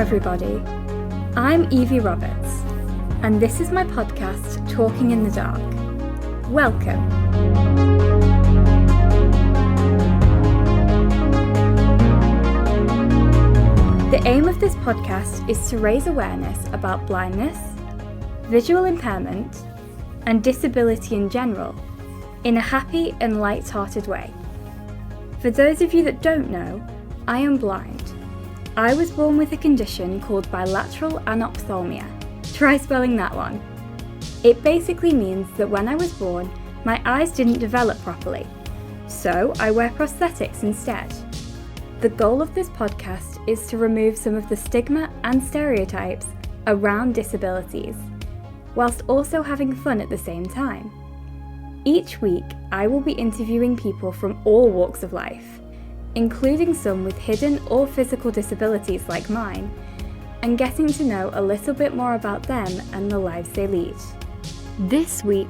everybody. I'm Evie Roberts, and this is my podcast, Talking in the Dark. Welcome. The aim of this podcast is to raise awareness about blindness, visual impairment, and disability in general, in a happy and light-hearted way. For those of you that don't know, I am blind. I was born with a condition called bilateral anophthalmia. Try spelling that one. It basically means that when I was born, my eyes didn't develop properly, so I wear prosthetics instead. The goal of this podcast is to remove some of the stigma and stereotypes around disabilities, whilst also having fun at the same time. Each week, I will be interviewing people from all walks of life, including some with hidden or physical disabilities like mine, and getting to know a little bit more about them and the lives they lead. This week,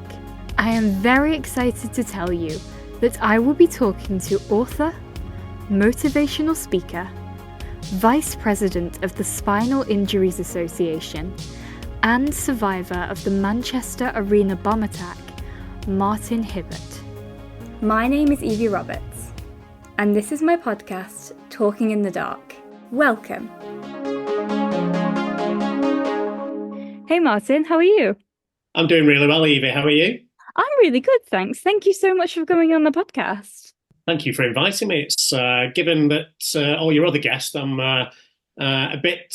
I am very excited to tell you that I will be talking to author, motivational speaker, Vice President of the Spinal Injuries Association, and survivor of the Manchester Arena bomb attack, Martin Hibbert. My name is Evie Roberts, and this is my podcast, Talking in the Dark. Welcome. Hey Martin, how are you? I'm doing really well, Evie. How are you? I'm really good, thanks. Thank you so much for coming on the podcast. Thank you for inviting me. It's given that all your other guests, I'm a bit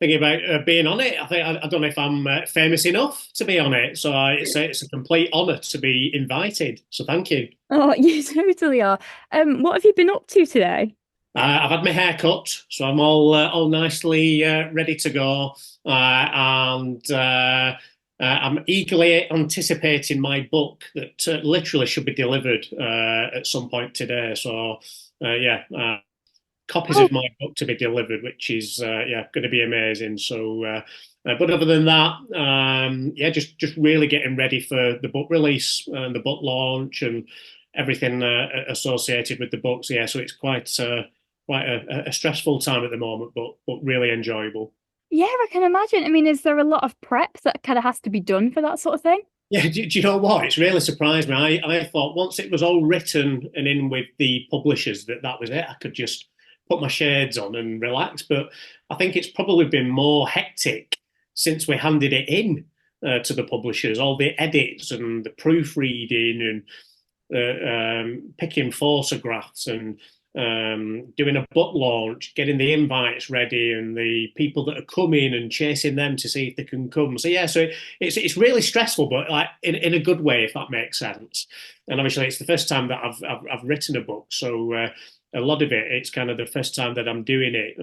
thinking about being on it. I don't know if I'm famous enough to be on it, so it's a complete honour to be invited. So thank you. Oh, you totally are. What have you been up to today? I've had my hair cut, so I'm all nicely ready to go, and I'm eagerly anticipating my book that literally should be delivered at some point today. So copies of my book to be delivered, which is going to be amazing. So, but other than that, just really getting ready for the book release and the book launch and everything associated with the books. So it's quite a stressful time at the moment, but really enjoyable. Yeah, I can imagine. I mean, is there a lot of prep that kind of has to be done for that sort of thing? Yeah, do you know what? It's really surprised me. I thought once it was all written and in with the publishers that was it. I could just put my shades on and relax. But I think it's probably been more hectic since we handed it in to the publishers. All the edits and the proofreading and picking photographs and doing a book launch, getting the invites ready, and the people that are coming and chasing them to see if they can come. So it's really stressful, but like in a good way, if that makes sense. And obviously, it's the first time that I've written a book, so a lot of it's kind of the first time that I'm doing it.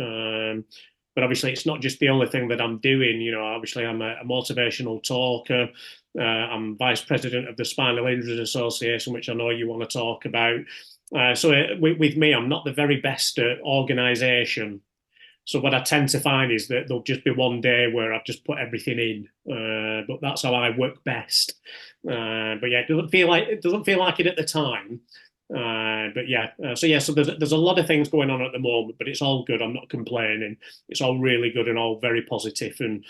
But obviously, it's not just the only thing that I'm doing. You know, obviously, I'm a motivational talker. I'm vice president of the Spinal Injuries Association, which I know you want to talk about. So with me, I'm not the very best at organisation. So what I tend to find is that there'll just be one day where I've just put everything in, but that's how I work best. But yeah, it doesn't feel like it at the time. So there's a lot of things going on at the moment, but it's all good. I'm not complaining. It's all really good and all very positive. And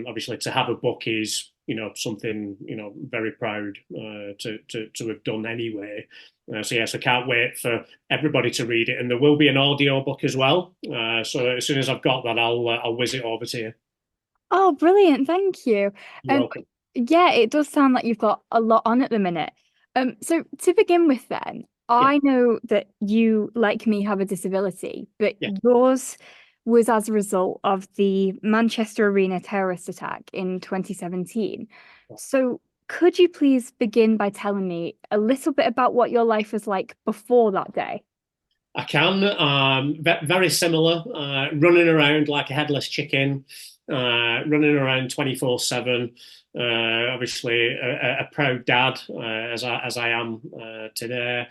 obviously, to have a book is something very proud to have done anyway. So can't wait for everybody to read it, and there will be an audio book as well. So as soon as I've got that, I'll whiz it over to you. Oh, brilliant! Thank you. You're welcome. Yeah, it does sound like you've got a lot on at the minute. So to begin with, then, I know that you, like me, have a disability, but yours was as a result of the Manchester Arena terrorist attack in 2017. So could you please begin by telling me a little bit about what your life was like before that day? I can. Very similar. Running around like a headless chicken, running around 24/7. Obviously, a proud dad as I am today.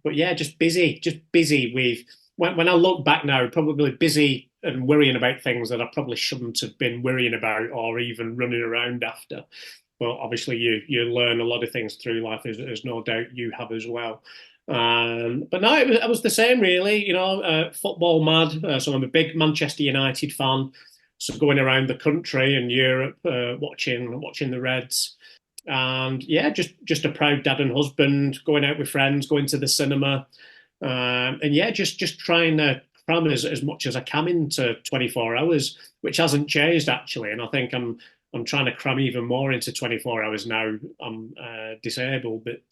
But yeah, just busy with. When I look back now, probably busy and worrying about things that I probably shouldn't have been worrying about or even running around after. but obviously you learn a lot of things through life, as no doubt you have as well. But no, it was the same really. Football mad. So I'm a big Manchester United fan. So going around the country and Europe, watching the Reds, and yeah, just a proud dad and husband, going out with friends, going to the cinema, and yeah, just trying to cram as much as I can into 24 hours, which hasn't changed actually. And I think I'm trying to cram even more into 24 hours now. I'm disabled, but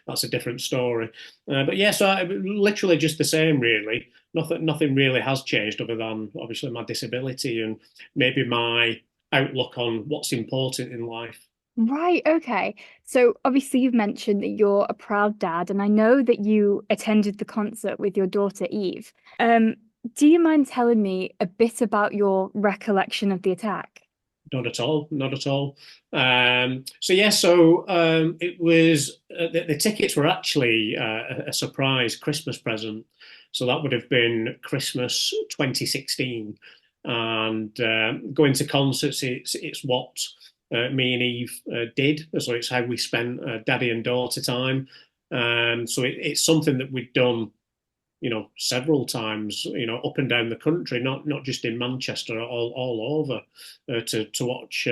that's a different story. But yeah, so literally just the same, really. Nothing really has changed other than obviously my disability and maybe my outlook on what's important in life. Right, okay. So obviously you've mentioned that you're a proud dad, and I know that you attended the concert with your daughter Eve. Um, do you mind telling me a bit about your recollection of the attack? Not at all, not at all. So yeah, it was the tickets were actually a surprise Christmas present. So that would have been Christmas 2016, and going to concerts, it's what me and Eve did. So it's how we spent daddy and daughter time. So it's something that we'd done, several times, up and down the country, not just in Manchester, all over, to watch.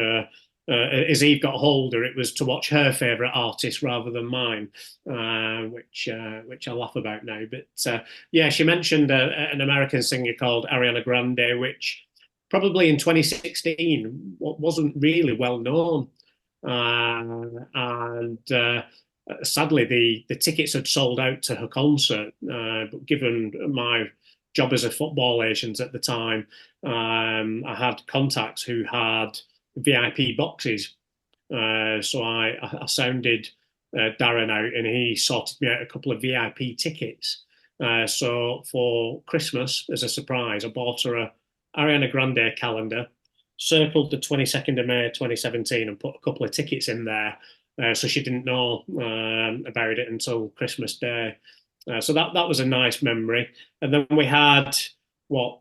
As Eve got older, it was to watch her favourite artist rather than mine, which I laugh about now. But yeah, she mentioned an American singer called Ariana Grande, which probably in 2016 wasn't really well known, and sadly, the tickets had sold out to her concert. But given my job as a football agent at the time, I had contacts who had VIP boxes. So I sounded Darren out, and he sorted me out a couple of VIP tickets. So for Christmas, as a surprise, I bought her a Ariana Grande calendar, circled the 22nd of May 2017, and put a couple of tickets in there. So she didn't know about it until Christmas Day. So that was a nice memory. And then we had what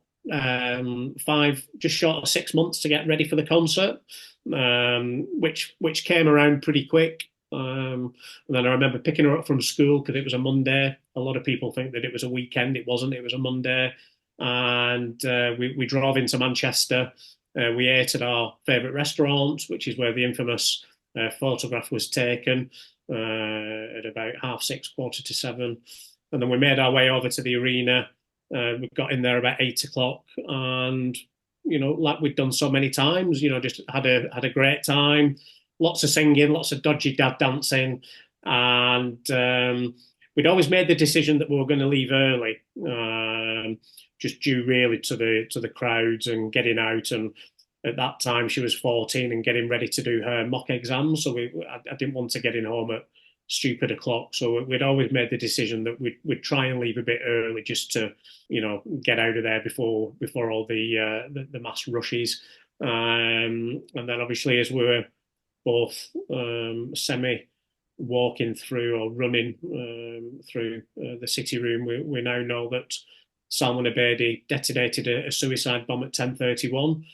just short of 6 months to get ready for the concert, which came around pretty quick. And then I remember picking her up from school because it was a Monday. A lot of people think that it was a weekend. It wasn't. It was a Monday, and we drove into Manchester. We ate at our favourite restaurant, which is where the infamous photograph was taken at about 6:30, 7:15, and then we made our way over to the arena. We got in there about 8 o'clock, and like we'd done so many times, just had a great time. Lots of singing, lots of dodgy dad dancing, and we'd always made the decision that we were going to leave early, just due really to the crowds and getting out. And at that time, she was 14 and getting ready to do her mock exams, so I didn't want to get in home at stupid o'clock. So we'd always made the decision that we'd try and leave a bit early just to, get out of there before all the mass rushes. And then obviously as we were both semi walking through or running through the city room, we now know that Salman Abedi detonated a suicide bomb at 10:31.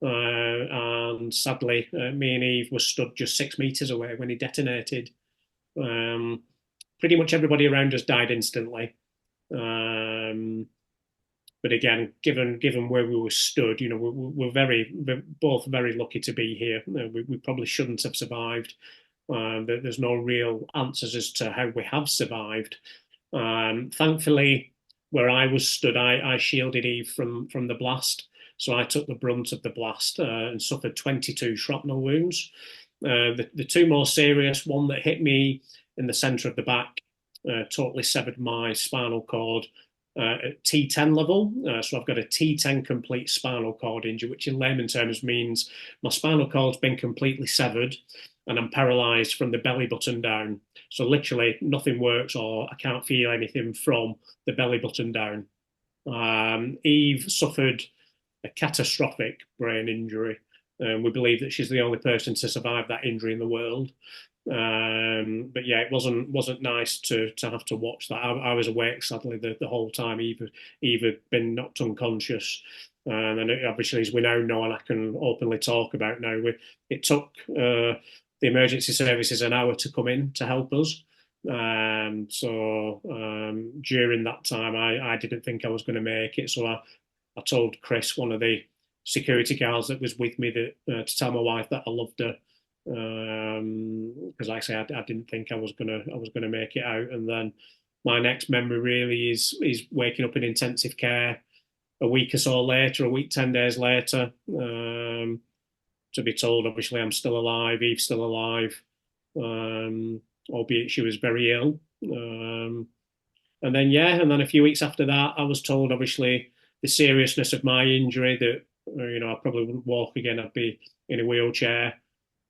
And sadly, me and Eve were stood just 6 meters away when he detonated. Pretty much everybody around us died instantly. But again, given where we were stood, we're both very lucky to be here. We probably shouldn't have survived. There's no real answers as to how we have survived. Thankfully, where I was stood, I shielded Eve from the blast. So I took the brunt of the blast and suffered 22 shrapnel wounds. The two more serious, one that hit me in the centre of the back, totally severed my spinal cord at T10 level. So I've got a T10 complete spinal cord injury, which in layman terms means my spinal cord's been completely severed and I'm paralysed from the belly button down. So literally nothing works, or I can't feel anything from the belly button down. Eve suffered a catastrophic brain injury. We believe that she's the only person to survive that injury in the world. But yeah, it wasn't nice to have to watch that. I was awake sadly the whole time. Eve had been knocked unconscious, and obviously, as we now know, and I can openly talk about now, it took the emergency services an hour to come in to help us. During that time, I didn't think I was going to make it. So I told Chris, one of the security guards that was with me, that to tell my wife that I loved her. Because like I say, I didn't think I was gonna make it out. And then my next memory really is waking up in intensive care a week or so later, a week, 10 days later, to be told, obviously, I'm still alive, Eve's still alive, albeit she was very ill. And then a few weeks after that, I was told, obviously, the seriousness of my injury, that, I probably wouldn't walk again, I'd be in a wheelchair.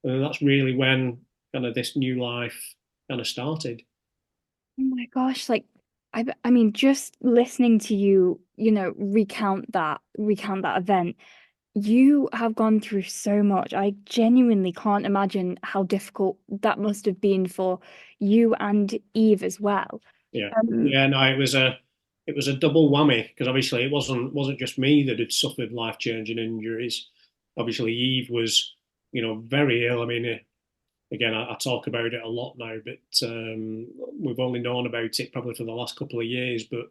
And that's really when kind of this new life kind of started. Oh my gosh, like I mean, just listening to you, recount that event, you have gone through so much. I genuinely can't imagine how difficult that must have been for you and Eve as well. Yeah, Um, yeah. No, it was a double whammy, because obviously it wasn't just me that had suffered life-changing injuries. Obviously, Eve was, very ill. I mean, again, I talk about it a lot now, but we've only known about it probably for the last couple of years, but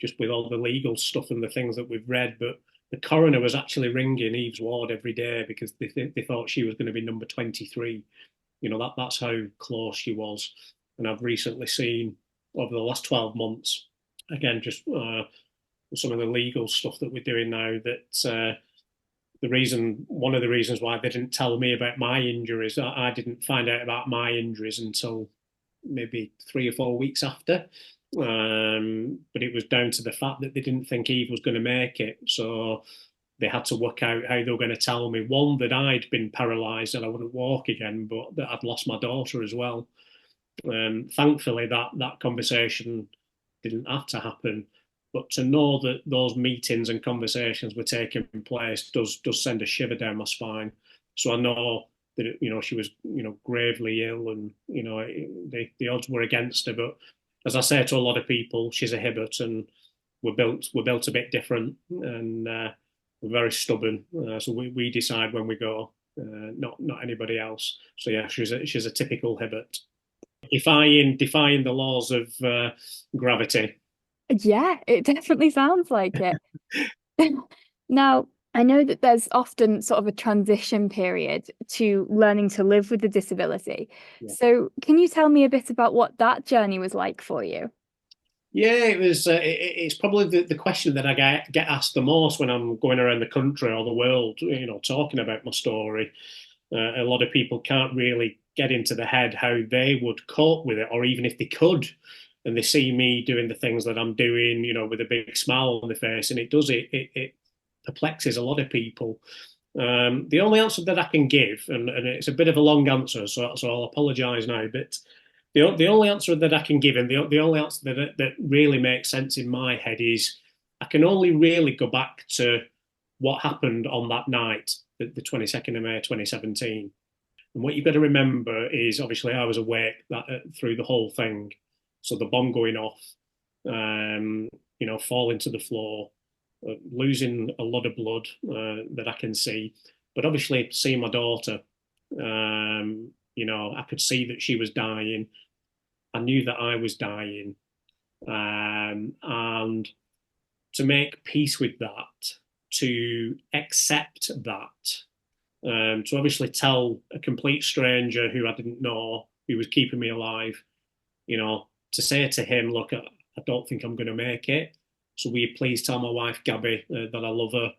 just with all the legal stuff and the things that we've read. But the coroner was actually ringing Eve's ward every day because they thought she was going to be number 23. That's how close she was. And I've recently seen, over the last 12 months, again, just some of the legal stuff that we're doing now, that one of the reasons why they didn't tell me about my injuries, I didn't find out about my injuries until maybe 3 or 4 weeks after. But it was down to the fact that they didn't think Eve was going to make it. So they had to work out how they were going to tell me, one, that I'd been paralysed and I wouldn't walk again, but that I'd lost my daughter as well. Thankfully, that conversation didn't have to happen. But to know that those meetings and conversations were taking place does send a shiver down my spine. So I know that she was gravely ill, and the odds were against her. But as I say to a lot of people, she's a Hibbert, and we're built a bit different, and we're very stubborn. So we decide when we go, not anybody else. So yeah, she's a typical Hibbert, defying the laws of gravity. yeah, it definitely sounds like it. Now, I know that there's often sort of a transition period to learning to live with the disability. Yeah. So, can you tell me a bit about what that journey was like for you? Yeah, it was. It's probably the question that I get asked the most when I'm going around the country or the world, talking about my story. A lot of people can't really get into the head how they would cope with it, or even if they could, and they see me doing the things that I'm doing, with a big smile on the face, and it perplexes a lot of people. The only answer that I can give, and it's a bit of a long answer, so I'll apologise now, but the only answer that I can give, and the only answer that really makes sense in my head, is I can only really go back to what happened on that night, the 22nd of May 2017. And what you've got to remember is, obviously, I was awake through the whole thing. So the bomb going off, falling to the floor, losing a lot of blood that I can see. But obviously, seeing my daughter, I could see that she was dying. I knew that I was dying. And to make peace with that, to accept that, to obviously tell a complete stranger who I didn't know, who was keeping me alive, to say to him, look, I don't think I'm going to make it. So will you please tell my wife, Gabby, that I love her,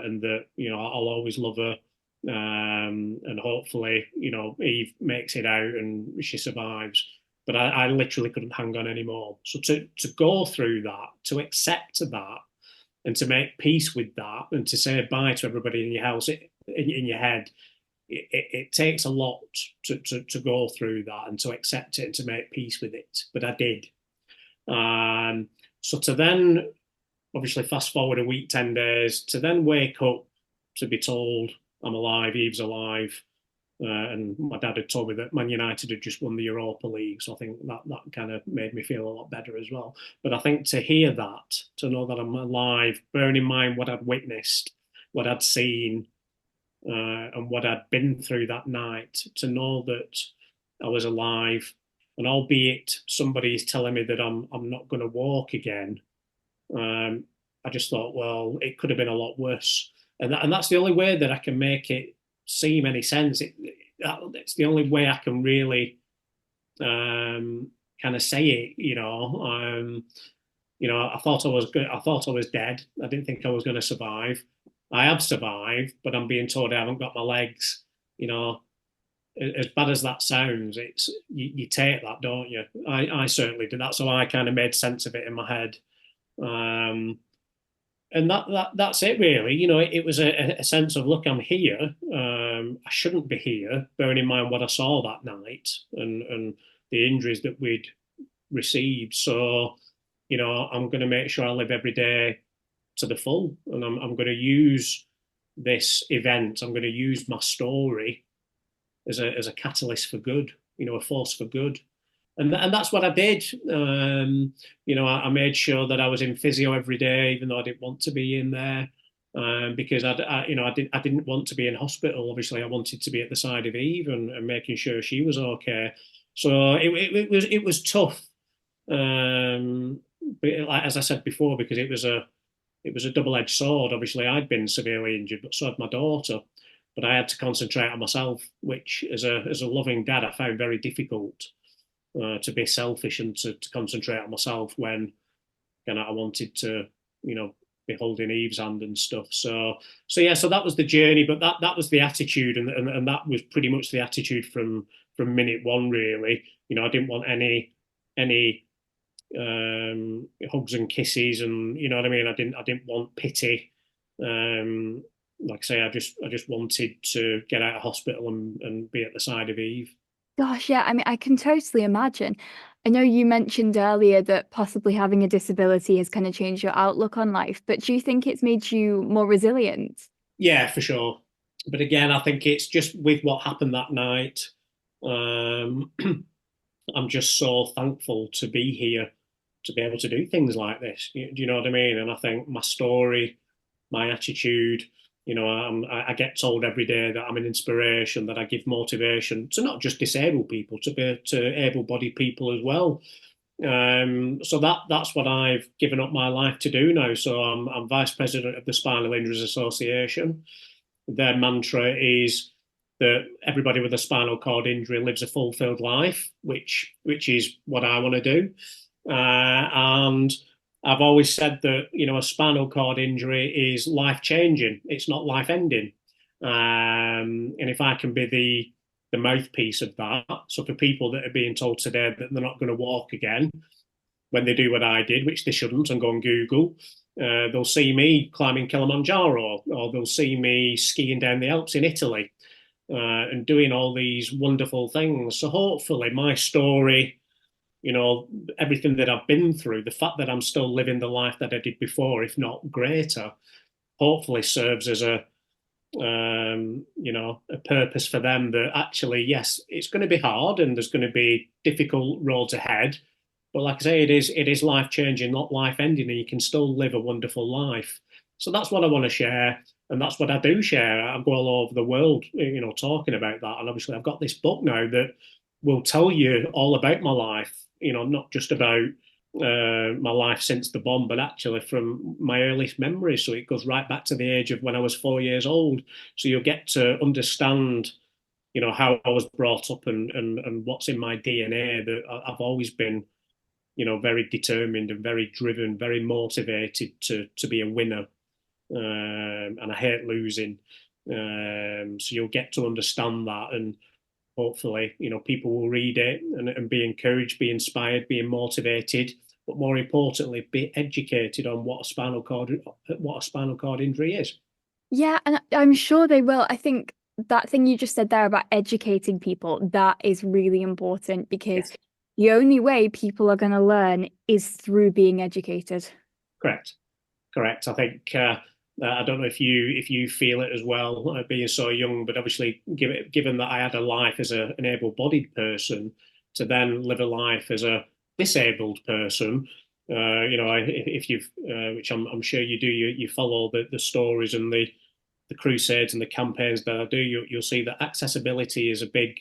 and that, I'll always love her. And hopefully, Eve makes it out and she survives. But I literally couldn't hang on anymore. So to go through that, to accept that, and to make peace with that, and to say bye to everybody in your house, in your head, it takes a lot to go through that and to accept it and to make peace with it. But I did. So to then, obviously, fast forward a week, 10 days, to then wake up to be told I'm alive, Eve's alive. And my dad had told me that Man United had just won the Europa League. So I think that kind of made me feel a lot better as well. But I think to hear that, to know that I'm alive, bearing in mind what I'd witnessed, what I'd seen, and what I'd been through that night, to know that I was alive, and albeit somebody is telling me that I'm not going to walk again, I just thought, well, it could have been a lot worse, and that's the only way that I can make it seem any sense. It's the only way I can really kind of say it, I thought I thought I was dead. I didn't think I was going to survive. I have survived, but I'm being told I haven't got my legs. You know, as bad as that sounds, it's you take that, don't you? I certainly did that, so I kind of made sense of it in my head. Um, and that's it really. It was a sense of, look, I'm here. I shouldn't be here, bearing in mind what I saw that night and the injuries that we'd received. So, I'm going to make sure I live every day to the full, and I'm going to use this event. I'm going to use my story as a catalyst for good, a force for good. And that's what I did. I made sure that I was in physio every day, even though I didn't want to be in there, because I didn't want to be in hospital. Obviously, I wanted to be at the side of Eve and making sure she was okay. So it was tough. But as I said before, because it was a double-edged sword. Obviously, I'd been severely injured, but so had my daughter. But I had to concentrate on myself, which, as a loving dad, I found very difficult. To be selfish and to concentrate on myself when I wanted to, be holding Eve's hand and stuff. So that was the journey, but that was the attitude, and that was pretty much the attitude from minute one, really. I didn't want any hugs and kisses, and you know what I mean. I didn't want pity. Like I say, I just wanted to get out of hospital and be at the side of Eve. Gosh, yeah, I mean, I can totally imagine. I know you mentioned earlier that possibly having a disability has kind of changed your outlook on life, but do you think it's made you more resilient? Yeah, for sure. But again, I think it's just with what happened that night. Um, I'm just so thankful to be here, to be able to do things like this. Do you know what I mean? And I think my story, my attitude, I get told every day that I'm an inspiration, that I give motivation to not just disabled people, to able-bodied people as well. So that's what I've given up my life to do now. So I'm vice president of the Spinal Injuries Association. Their mantra is that everybody with a spinal cord injury lives a fulfilled life, which is what I want to do. And I've always said that a spinal cord injury is life changing. It's not life ending. And if I can be the mouthpiece of that, so for people that are being told today that they're not going to walk again, when they do what I did, which they shouldn't, and go on Google, they'll see me climbing Kilimanjaro, or they'll see me skiing down the Alps in Italy, and doing all these wonderful things. So hopefully my story, everything that I've been through, the fact that I'm still living the life that I did before, if not greater, hopefully serves as a purpose for them, that actually, yes, it's going to be hard and there's going to be difficult roads ahead. But like I say, it is life changing, not life ending, and you can still live a wonderful life. So that's what I want to share, and that's what I do share. I go all over the world, talking about that. And obviously, I've got this book now that will tell you all about my life. Not just about my life since the bomb, but actually from my earliest memories. So it goes right back to the age of when I was 4 years old. So you'll get to understand, how I was brought up and what's in my DNA, that I've always been, very determined and very driven, very motivated to be a winner. And I hate losing. So you'll get to understand that, and hopefully, people will read it and be encouraged, be inspired, be motivated, but more importantly, be educated on what a spinal cord injury is. Yeah, and I'm sure they will. I think that thing you just said there about educating people, that is really important, because Yes, the only way people are going to learn is through being educated. correct. Correct. I think I don't know if you feel it as well, being so young, but obviously, given that I had a life as an able-bodied person, to then live a life as a disabled person, if you've, which I'm sure you do, you follow the stories and the crusades and the campaigns that I do, you'll see that accessibility is a big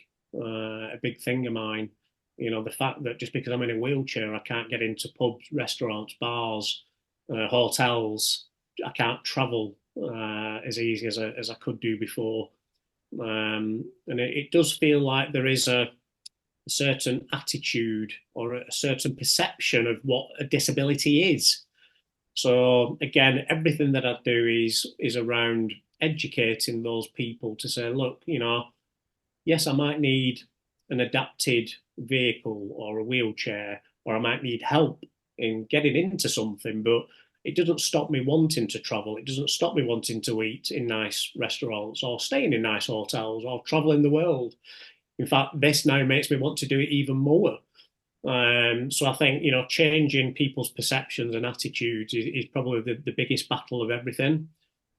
thing of mine. You know, the fact that just because I'm in a wheelchair, I can't get into pubs, restaurants, bars, hotels. I can't travel as easy as I could do before. And it does feel like there is a certain attitude or a certain perception of what a disability is. So again, everything that I do is around educating those people to say, look, you know, yes, I might need an adapted vehicle or a wheelchair, or I might need help in getting into something, but it doesn't stop me wanting to travel. It doesn't stop me wanting to eat in nice restaurants or staying in nice hotels or traveling the world. In fact, this now makes me want to do it even more. So I think, you know, changing people's perceptions and attitudes is probably the biggest battle of everything.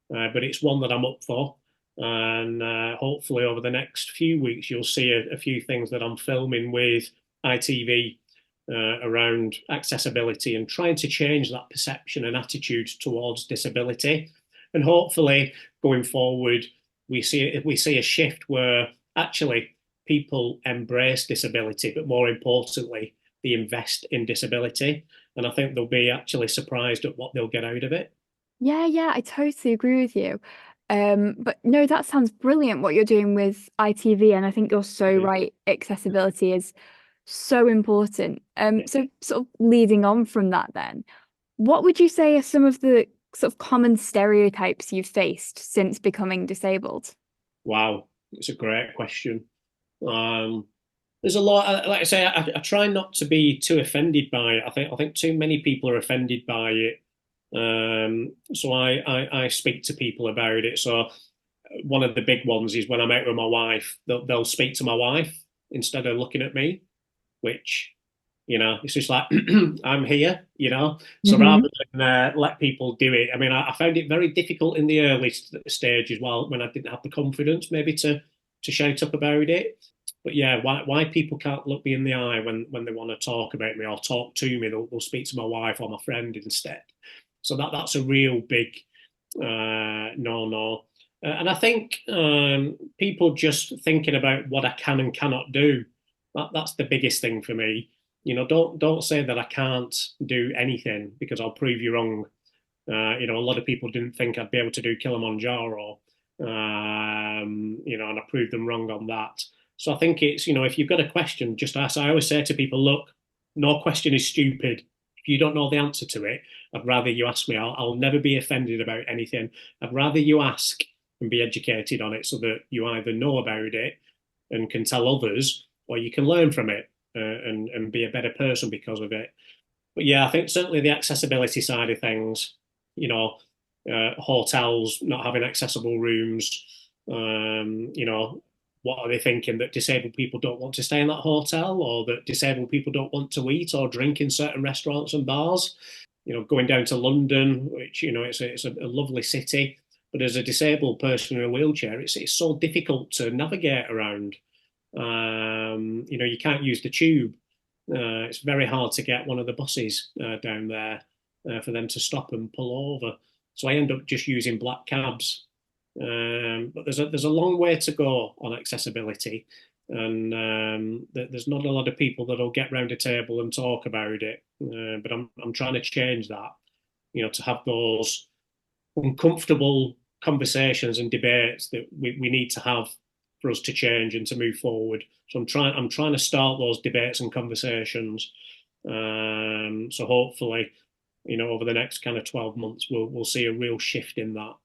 But it's one that I'm up for. And hopefully over the next few weeks, you'll see a few things that I'm filming with ITV around accessibility and trying to change that perception and attitude towards disability. And hopefully going forward, we see a shift where actually people embrace disability, but more importantly, they invest in disability. And I think they'll be actually surprised at what they'll get out of it. Yeah, I totally agree with you. But no, that sounds brilliant what you're doing with ITV, and I think you're so Yeah. right. Accessibility is so important. Yeah. So sort of leading on from that then, what would you say are some of the sort of common stereotypes you've faced since becoming disabled? Wow, it's a great question. Um, there's a lot. Like I say, I try not to be too offended by it. I think too many people are offended by it. So I speak to people about it. So one of the big ones is when I'm out with my wife, they'll speak to my wife instead of looking at me, which, you know, it's just like, I'm here, you know. So Hmm. rather than let people do it, I mean, I found it very difficult in the early stage as well when I didn't have the confidence maybe to shout up about it. But yeah, why people can't look me in the eye when they want to talk about me or talk to me, they'll speak to my wife or my friend instead. So that's a real big no. And I think people just thinking about what I can and cannot do. That's the biggest thing for me. You know, don't say that I can't do anything because I'll prove you wrong. You know, a lot of people didn't think I'd be able to do Kilimanjaro, you know, and I proved them wrong on that. So I think it's, you know, if you've got a question, just ask. I always say to people, look, no question is stupid. If you don't know the answer to it, I'd rather you ask me. I'll never be offended about anything. I'd rather you ask and be educated on it so that you either know about it and can tell others, or you can learn from it and be a better person because of it. But yeah, I think certainly the accessibility side of things, you know, hotels not having accessible rooms, you know, what are they thinking that disabled people don't want to stay in that hotel or that disabled people don't want to eat or drink in certain restaurants and bars? You know, going down to London, which, you know, it's a lovely city, but as a disabled person in a wheelchair, it's so difficult to navigate around. You know, you can't use the tube. It's very hard to get one of the buses down there for them to stop and pull over. So I end up just using black cabs. But there's a long way to go on accessibility, and there's not a lot of people that'll get round a table and talk about it. But I'm trying to change that. You know, to have those uncomfortable conversations and debates that we need to have for us to change and to move forward. So I'm trying to start those debates and conversations. So hopefully, you know, over the next kind of 12 months, we'll see a real shift in that.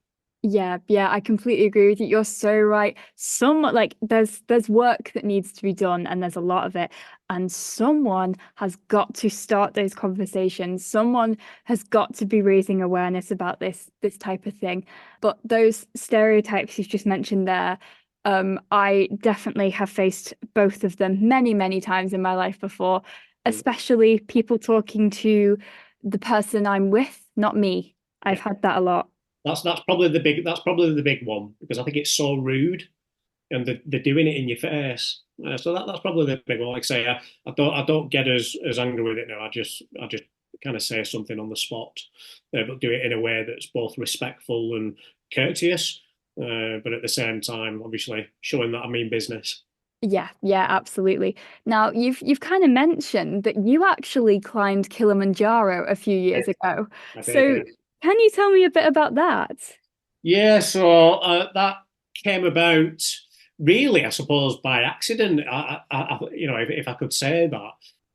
Yeah, I completely agree with you. You're so right. Some like there's work that needs to be done and there's a lot of it. And someone has got to start those conversations. Someone has got to be raising awareness about this type of thing. But those stereotypes you've just mentioned there, I definitely have faced both of them many times in my life before, especially people talking to the person I'm with, not me. I've Yeah, had that a lot. that's probably the big one because I think it's so rude and they're doing it in your face. So that's probably the big one. Like I say, I don't get as angry with it now. I just kind of say something on the spot, but do it in a way that's both respectful and courteous. but at the same time, obviously showing that I mean business. Yeah, yeah, absolutely. Now, you've kind of mentioned that you actually climbed Kilimanjaro a few years ago. I did, So, yeah. can you tell me a bit about that? Yeah, so that came about really, I suppose, by accident. If I could say that,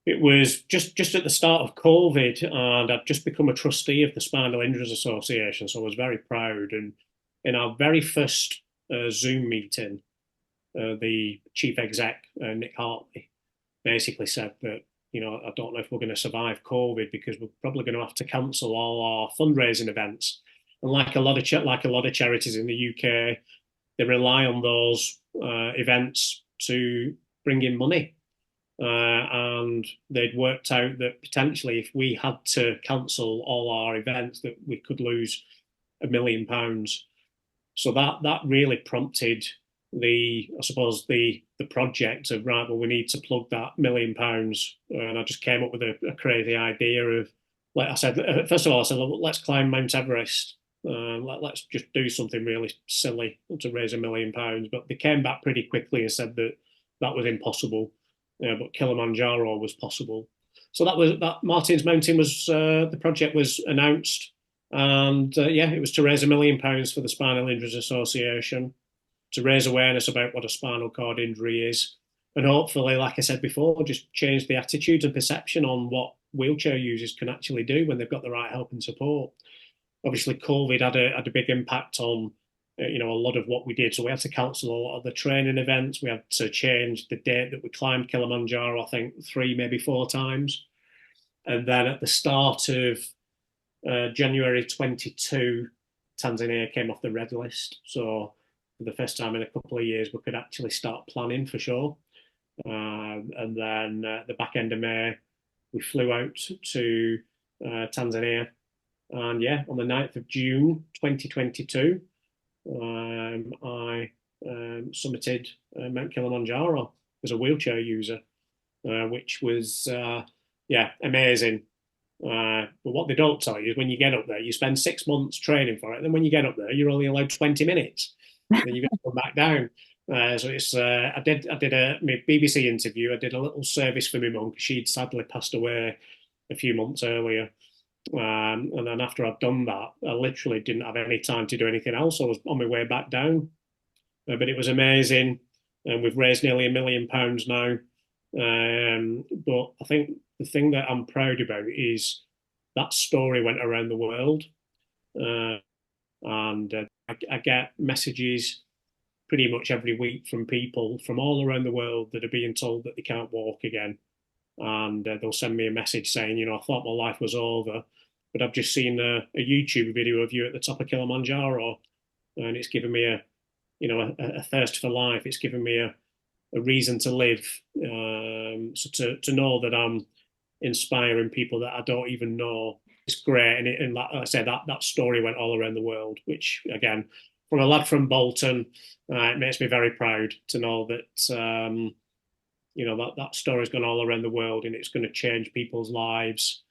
it was just at the start of COVID, and I'd just become a trustee of the Spinal Injuries Association, so I was very proud. And in our very first Zoom meeting, the chief exec, Nick Hartley, basically said that, I don't know if we're going to survive COVID because we're probably going to have to cancel all our fundraising events. And like a lot of charities in the UK, they rely on those events to bring in money. And they'd worked out that potentially if we had to cancel all our events, that we could lose £1 million. So that really prompted I suppose the project of, right, well, we need to plug that £1 million. And I just came up with a crazy idea of, like I said, first of all, I said, let's climb Mount Everest. Let's just do something really silly to raise £1 million. But they came back pretty quickly and said that that was impossible. But Kilimanjaro was possible. So that Martin's Mountain was the project was announced, and yeah, it was to raise £1 million for the Spinal Injuries Association, to raise awareness about what a spinal cord injury is, and hopefully, like I said before, just change the attitude and perception on what wheelchair users can actually do when they've got the right help and support. Obviously, COVID had a big impact on a lot of what we did. So we had to cancel a lot of the training events. We had to change the date that we climbed Kilimanjaro, I think 3, maybe 4 times. And then at the start of January 22, Tanzania came off the red list. So for the first time in a couple of years, we could actually start planning for sure. And then the back end of May, we flew out to Tanzania. And yeah, on the 9th of June 2022, I summited Mount Kilimanjaro as a wheelchair user, which was, yeah, amazing. But what they don't tell you is when you get up there, you spend 6 months training for it. And then when you get up there, you're only allowed 20 minutes. Then you got to come back down. So it's I did a BBC interview. I did a little service for my mum because she'd sadly passed away a few months earlier. And then after I'd done that, I literally didn't have any time to do anything else. I was on my way back down. But it was amazing. And we've raised nearly £1 million now. But I think the thing that I'm proud about is that story went around the world. And I get messages pretty much every week from people from all around the world that are being told that they can't walk again. And they'll send me a message saying, I thought my life was over, but I've just seen a YouTube video of you at the top of Kilimanjaro, and it's given me a thirst for life. It's given me a reason to live. So to know that I'm inspiring people that I don't even know, it's great. And like I said, that story went all around the world, which again, from a lad from Bolton, it makes me very proud to know that that story's gone all around the world, and it's going to change people's lives.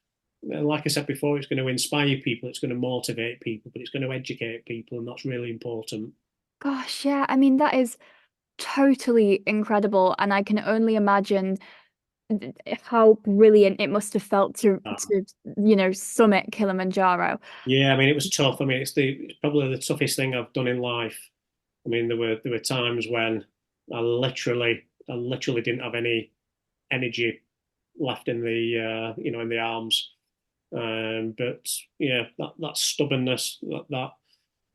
And like I said before, it's going to inspire people, it's going to motivate people, but it's going to educate people, and that's really important. Gosh, yeah, I mean, that is totally incredible. And I can only imagine how brilliant it must have felt to summit Kilimanjaro. Yeah, I mean, it was tough. I mean, it's probably the toughest thing I've done in life. I mean, there were times when I literally didn't have any energy left in the arms. But yeah, that stubbornness, that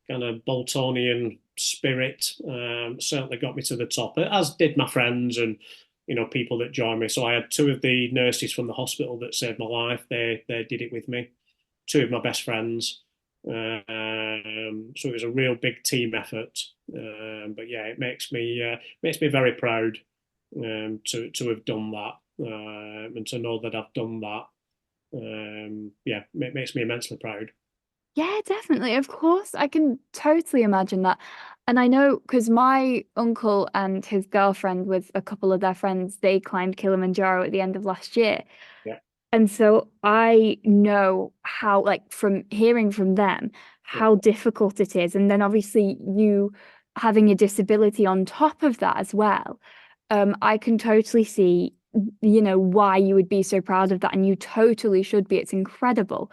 kind of Boltonian spirit, certainly got me to the top, as did my friends and people that joined me. So I had 2 of the nurses from the hospital that saved my life. They did it with me. 2 of my best friends. So it was a real big team effort. But yeah, it makes me very proud to have done that, and to know that I've done that. Yeah, it makes me immensely proud. Yeah, definitely. Of course, I can totally imagine that. And I know because my uncle and his girlfriend with a couple of their friends, they climbed Kilimanjaro at the end of last year. Yeah, And so I know how, like, from hearing from them, how difficult it is. And then obviously you having a disability on top of that as well. I can totally see, why you would be so proud of that, and you totally should be. It's incredible.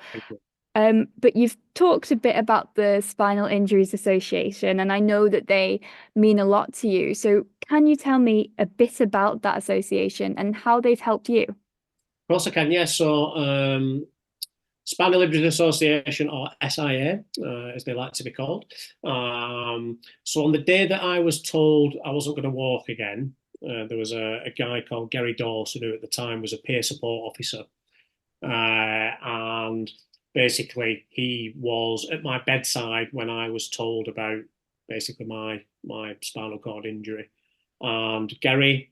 But you've talked a bit about the Spinal Injuries Association, and I know that they mean a lot to you. So can you tell me a bit about that association and how they've helped you? Of course I can, yeah. So Spinal Injuries Association, or SIA, as they like to be called. So on the day that I was told I wasn't going to walk again, there was a guy called Gary Dawson, who at the time was a peer support officer. And basically he was at my bedside when I was told about basically my spinal cord injury. And Gary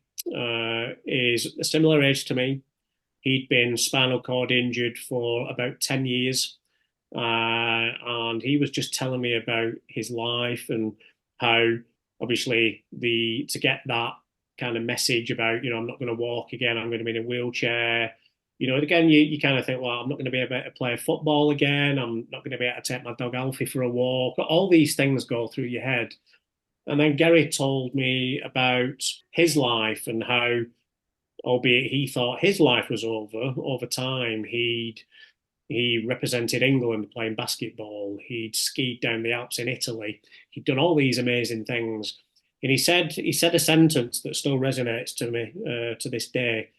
is a similar age to me. He'd been spinal cord injured for about 10 years. And he was just telling me about his life and how obviously to get that kind of message about, I'm not going to walk again, I'm going to be in a wheelchair. Again, you kind of think, well, I'm not going to be able to play football again. I'm not going to be able to take my dog Alfie for a walk. All these things go through your head. And then Gary told me about his life and how, albeit he thought his life was over time, he represented England playing basketball. He'd skied down the Alps in Italy. He'd done all these amazing things. And he said a sentence that still resonates to me to this day.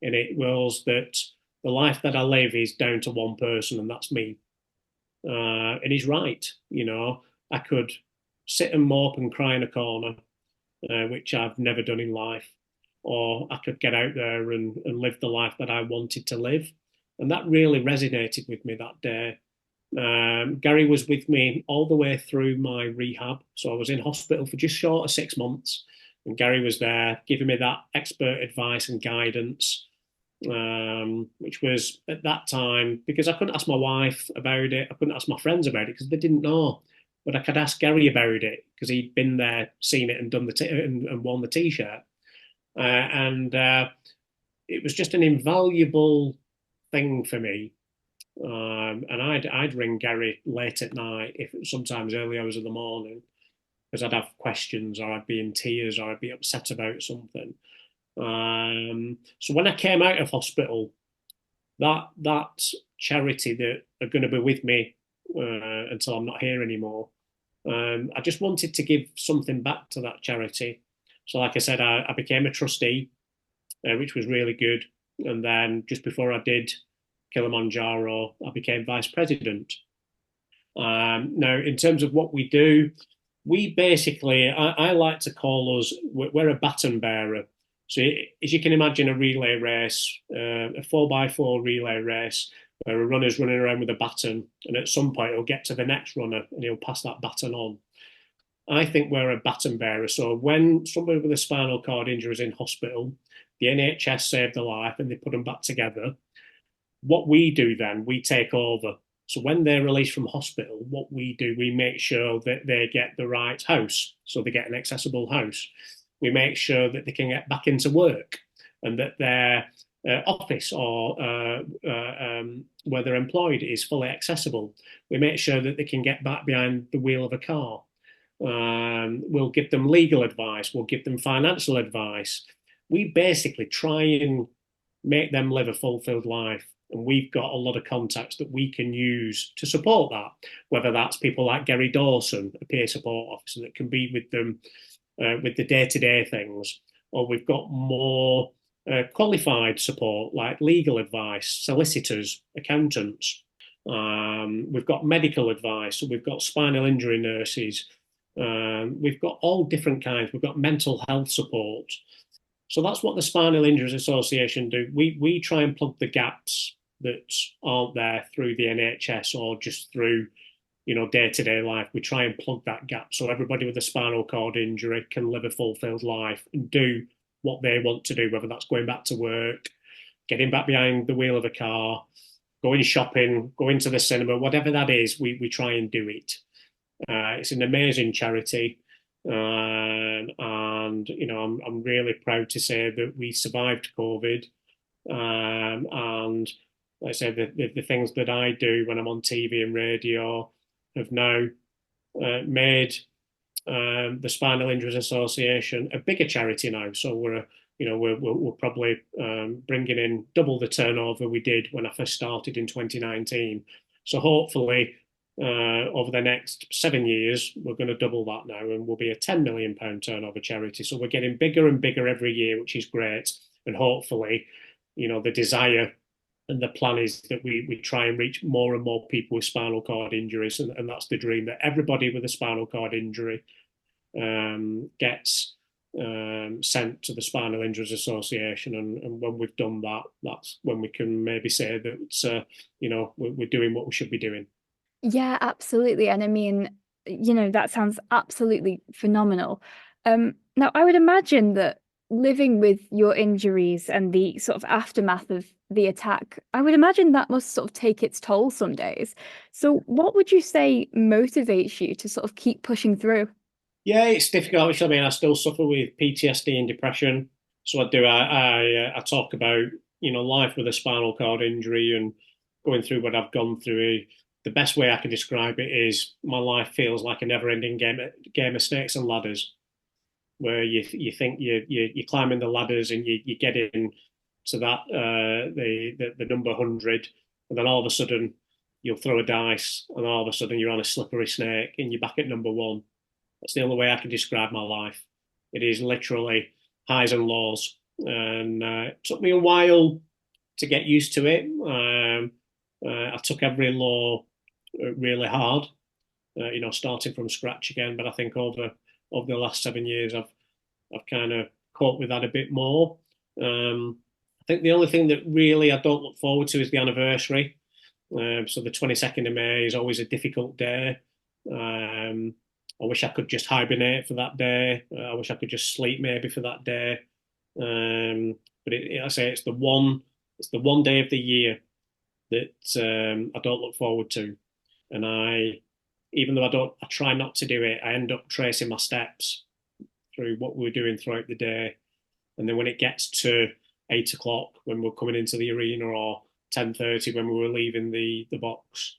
And it was that the life that I live is down to one person, and that's me. And he's right. I could sit and mope and cry in a corner, which I've never done in life, or I could get out there and live the life that I wanted to live. And that really resonated with me that day. Gary was with me all the way through my rehab. So I was in hospital for just short of 6 months. And Gary was there giving me that expert advice and guidance, which was at that time, because I couldn't ask my wife about it, I couldn't ask my friends about it because they didn't know. But I could ask Gary about it because he'd been there, seen it, and done and worn the t-shirt. And it was just an invaluable thing for me. And I'd ring Gary late at night, if sometimes early hours of the morning, because I'd have questions, or I'd be in tears, or I'd be upset about something. So when I came out of hospital, that charity that are going to be with me until I'm not here anymore, I just wanted to give something back to that charity. So like I said, I became a trustee, which was really good. And then just before I did Kilimanjaro, I became vice president. Now, in terms of what we do, we basically, I like to call us, we're a baton bearer. So as you can imagine, a relay race, a 4x4 relay race, where a runner's running around with a baton, and at some point he'll get to the next runner and he'll pass that baton on. I think we're a baton bearer. So when somebody with a spinal cord injury is in hospital, the NHS saved their life and they put them back together. What we do then, we take over. So when they're released from hospital, what we do, we make sure that they get the right house. So they get an accessible house. We make sure that they can get back into work, and that their office or where they're employed is fully accessible. We make sure that they can get back behind the wheel of a car. We'll give them legal advice. We'll give them financial advice. We basically try and make them live a fulfilled life. And we've got a lot of contacts that we can use to support that, whether that's people like Gary Dawson, a peer support officer that can be with them with the day-to-day things, or we've got more qualified support like legal advice, solicitors, accountants. We've got medical advice, so we've got spinal injury nurses. We've got all different kinds. We've got mental health support. So that's what the Spinal Injuries Association do. We try and plug the gaps that aren't there through the NHS or just through day-to-day life. We try and plug that gap so everybody with a spinal cord injury can live a fulfilled life and do what they want to do, whether that's going back to work, getting back behind the wheel of a car, going shopping, going to the cinema, whatever that is, we try and do it. It's an amazing charity. And I'm really proud to say that we survived COVID. And like I say, the things that I do when I'm on TV and radio have now made the Spinal Injuries Association a bigger charity now. So we're probably bringing in double the turnover we did when I first started in 2019. So hopefully, over the next 7 years, we're going to double that now, and we'll be a £10 million turnover charity. So we're getting bigger and bigger every year, which is great. And hopefully, the desire and the plan is that we try and reach more and more people with spinal cord injuries, and that's the dream, that everybody with a spinal cord injury gets sent to the Spinal Injuries Association, and when we've done that, that's when we can maybe say that we're doing what we should be doing. Yeah, absolutely. And I mean, that sounds absolutely phenomenal. Now, I would imagine that living with your injuries and the sort of aftermath of the attack, I would imagine that must sort of take its toll some days. So, what would you say motivates you to sort of keep pushing through? Yeah, it's difficult. I mean, I still suffer with PTSD and depression. So I do. I talk about life with a spinal cord injury and going through what I've gone through. The best way I can describe it is my life feels like a never-ending game of snakes and ladders, where you think you're climbing the ladders and you get in to that the number 100, and then all of a sudden you'll throw a dice, and all of a sudden you're on a slippery snake and you're back at number one. That's the only way I can describe my life. It is literally highs and lows, and it took me a while to get used to it. I took every low really hard, starting from scratch again. But I think over the last 7 years, I've kind of coped with that a bit more. I think the only thing that really I don't look forward to is the anniversary. So the 22nd of May is always a difficult day. I wish I could just hibernate for that day. I wish I could just sleep maybe for that day. But I say it's the one day of the year that I don't look forward to, and even though I try not to do it, I end up tracing my steps through what we're doing throughout the day, and then when it gets to 8 o'clock when we're coming into the arena, or 10:30 when we were leaving the box,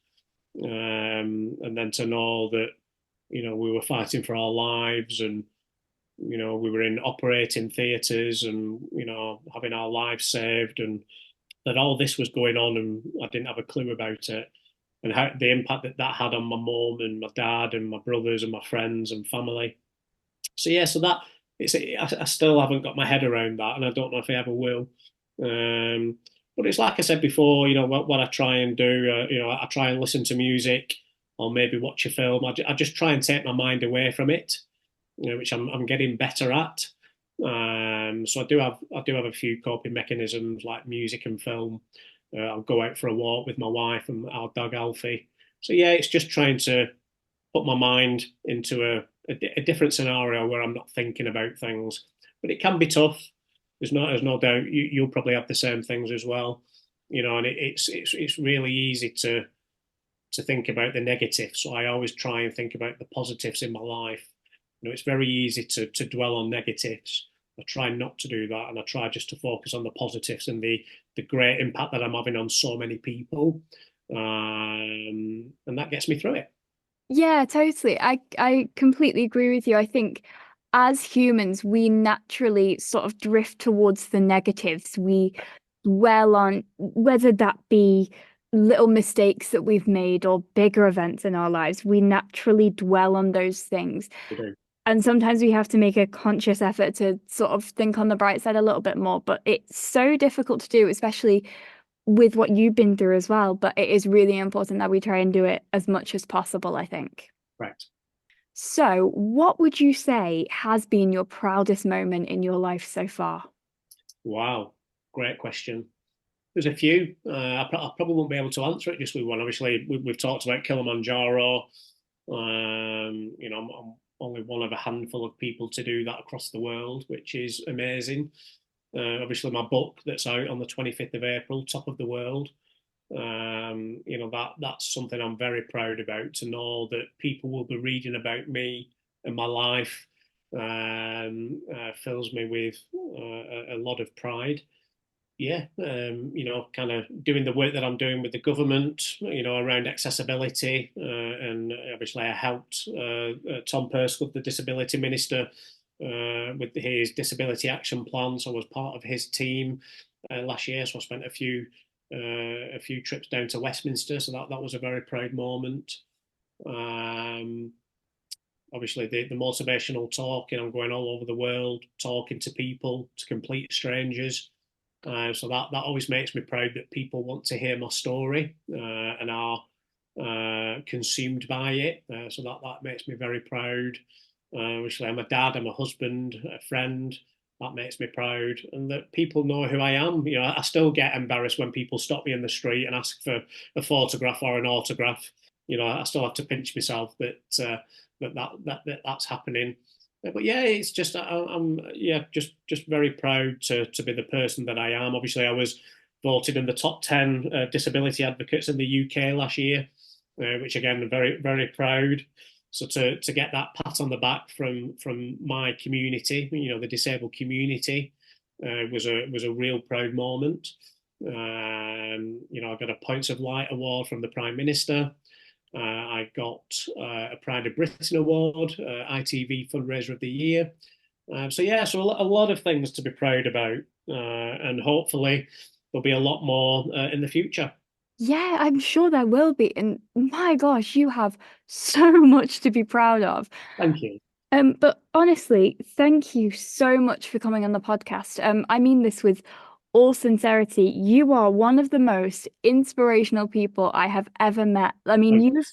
and then to know that we were fighting for our lives, and we were in operating theatres, and having our lives saved, and that all this was going on, and I didn't have a clue about it, and how the impact that had on my mum and my dad and my brothers and my friends and family. So yeah, so that I still haven't got my head around that, and I don't know if I ever will. But it's like I said before, what I try and do, I try and listen to music, or maybe watch a film. I just try and take my mind away from it, which I'm getting better at. So I do have a few coping mechanisms like music and film. I'll go out for a walk with my wife and our dog Alfie. So yeah, it's just trying to put my mind into a different scenario where I'm not thinking about things. But it can be tough. There's no doubt you'll probably have the same things as well. And it's really easy to think about the negative. So I always try and think about the positives in my life. It's very easy to dwell on negatives. I try not to do that, and I try just to focus on the positives and the great impact that I'm having on so many people, and that gets me through it. Yeah, totally. I completely agree with you. I think as humans, we naturally sort of drift towards the negatives. We dwell on whether that be little mistakes that we've made or bigger events in our lives. We naturally dwell on those things. We do. And sometimes we have to make a conscious effort to sort of think on the bright side a little bit more. But it's so difficult to do, especially with what you've been through as well. But it is really important that we try and do it as much as possible, I think. Right. So, what would you say has been your proudest moment in your life so far? Wow, great question. There's a few. I probably won't be able to answer it just with one. Obviously, we've talked about Kilimanjaro. I'm only one of a handful of people to do that across the world, which is amazing. Obviously, my book that's out on the 25th of April, Top of the World. That's something I'm very proud about, to know that people will be reading about me and my life. Fills me with a lot of pride. yeah, kind of doing the work that I'm doing with the government, around accessibility. And obviously, I helped Tom Perskell, the disability minister, with his disability action plan. So I was part of his team last year. So I spent a few trips down to Westminster. So that was a very proud moment. Um, Obviously, the motivational talking. I'm going all over the world, talking to people, to complete strangers. So that always makes me proud that people want to hear my story and are consumed by it. So that makes me very proud. Obviously, I'm a dad, I'm a husband, a friend. That makes me proud, and that people know who I am. I still get embarrassed when people stop me in the street and ask for a photograph or an autograph. I still have to pinch myself that's happening. But yeah, it's just I'm yeah just very proud to be the person that I am. Obviously, I was voted in the top 10 disability advocates in the UK last year, which again, I'm very very proud. So to get that pat on the back from my community, the disabled community, was a real proud moment. I got a Points of Light award from the Prime Minister. I got a Pride of Britain award, ITV Fundraiser of the Year. So a lot of things to be proud about, and hopefully there'll be a lot more in the future. Yeah, I'm sure there will be. And my gosh, you have so much to be proud of. Thank you. But honestly, thank you so much for coming on the podcast. I mean this with all sincerity. You are one of the most inspirational people I have ever met. I mean, Thank you've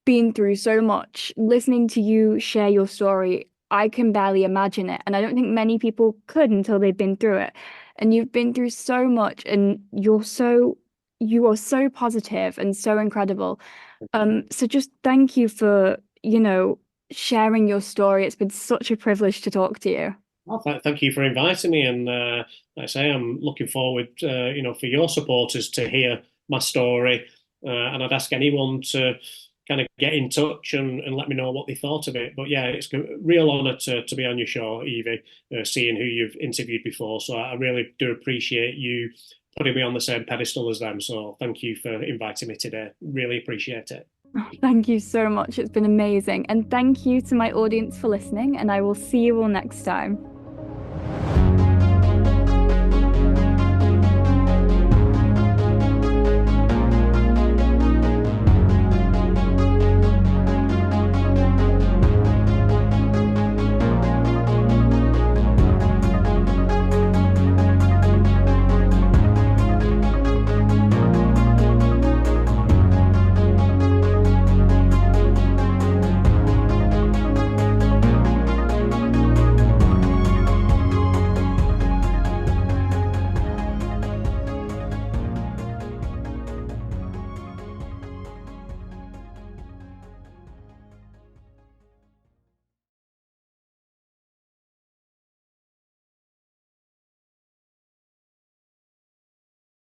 been through so much. Listening to you share your story, I can barely imagine it. And I don't think many people could until they've been through it. And you've been through so much, and you are so positive and so incredible. So just thank you for, sharing your story. It's been such a privilege to talk to you. Well, thank you for inviting me, and like I say, I'm looking forward, for your supporters to hear my story, and I'd ask anyone to kind of get in touch and let me know what they thought of it. But yeah, it's a real honour to be on your show, Evie, seeing who you've interviewed before. So I really do appreciate you putting me on the same pedestal as them. So thank you for inviting me today. Really appreciate it. Thank you so much. It's been amazing. And thank you to my audience for listening, and I will see you all next time.